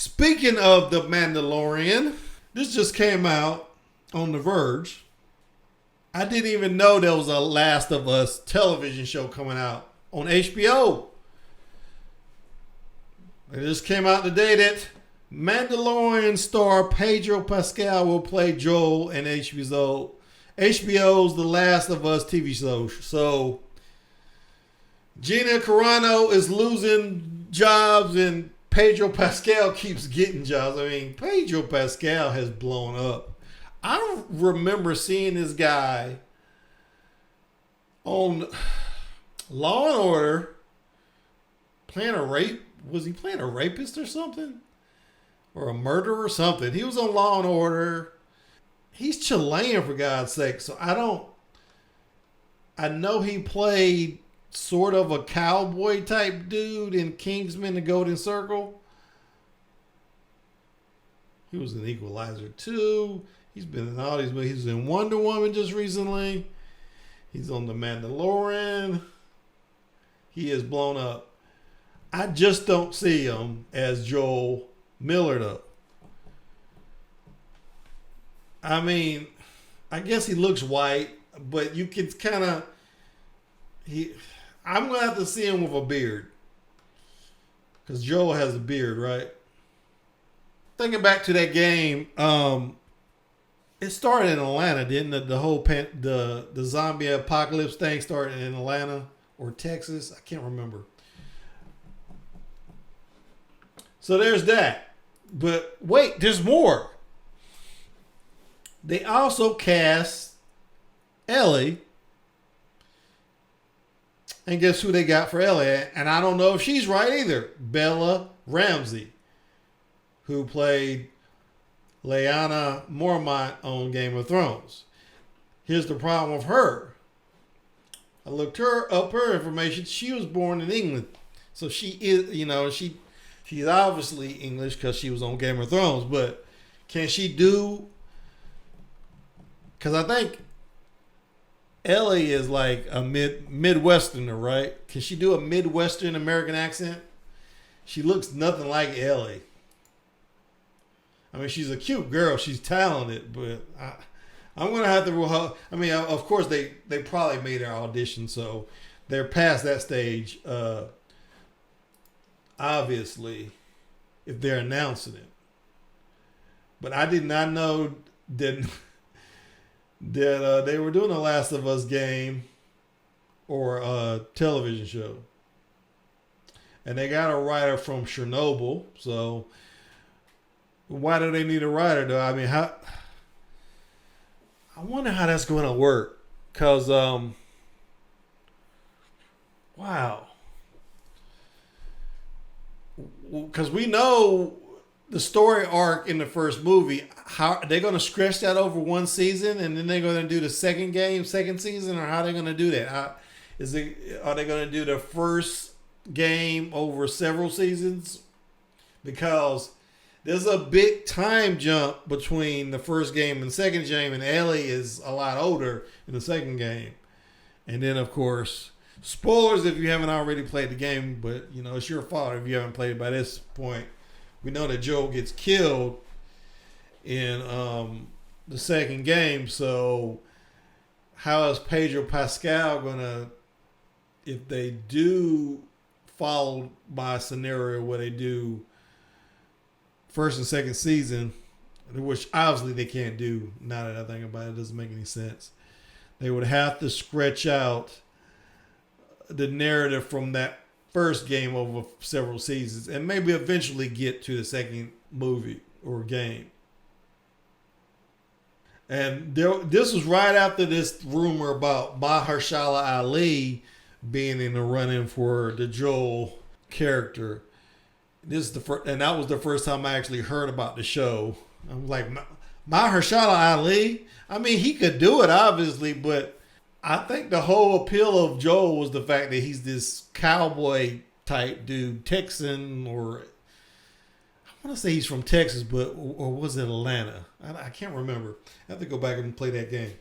Speaking of The Mandalorian, this just came out on The Verge. I didn't even know there was a Last of Us television show coming out on HBO. It just came out today that Mandalorian star Pedro Pascal will play Joel in HBO's The Last of Us TV show. So Gina Carano is losing jobs and Pedro Pascal keeps getting jobs. I mean, Pedro Pascal has blown up. I don't remember seeing this guy on Law and Order playing a rape. Was he playing a rapist or something? Or a murderer or something? He was on Law and Order. He's Chilean, for God's sake. So I know he played sort of a cowboy type dude in Kingsman: The Golden Circle. He was an Equalizer 2. He's been in all these movies. He was in Wonder Woman just recently. He's on The Mandalorian. He is blown up. I just don't see him as Joel Miller, though. I mean, I guess he looks white, but you can kind of... I'm going to have to see him with a beard. Because Joel has a beard, right? Thinking back to that game, it started in Atlanta, didn't it? The whole the zombie apocalypse thing started in Atlanta or Texas. I can't remember. So there's that. But wait, there's more. They also cast Ellie. And guess who they got for Ellie? And I don't know if she's right either. Bella Ramsey, who played Lyanna Mormont on Game of Thrones. Here's the problem with her. I looked her information. She was born in England. So she is, she's obviously English because she was on Game of Thrones. But can she do... Because I think Ellie is like a Midwesterner, right? Can she do a Midwestern American accent? She looks nothing like Ellie. I mean, she's a cute girl. She's talented, but I'm going to have to... I mean, of course, they probably made her audition, so they're past that stage, obviously, if they're announcing it. But I did not know that they were doing a Last of Us game or a television show. And they got a writer from Chernobyl, so... Why do they need a writer, though? I mean, I wonder how that's going to work. Because, wow. Because we know the story arc in the first movie. How are they going to stretch that over one season, and then they're going to do the second season, or how are they going to do that? Are they going to do the first game over several seasons? Because there's a big time jump between the first game and the second game, and Ellie is a lot older in the second game. And then, of course, spoilers if you haven't already played the game, but, it's your fault if you haven't played it by this point. We know that Joel gets killed in the second game, so how is Pedro Pascal going to, if they do follow by a scenario where they do first and second season, which obviously they can't do now that I think about it, it doesn't make any sense. They would have to stretch out the narrative from that first game over several seasons and maybe eventually get to the second movie or game. And this was right after this rumor about Mahershala Ali being in the running for the Joel character. This is the first, and that was the first time I actually heard about the show. I'm like, Mahershala Ali? I mean, he could do it, obviously, but I think the whole appeal of Joel was the fact that he's this cowboy type dude, Texan, or I want to say he's from Texas, or was it Atlanta? I can't remember. I have to go back and play that game.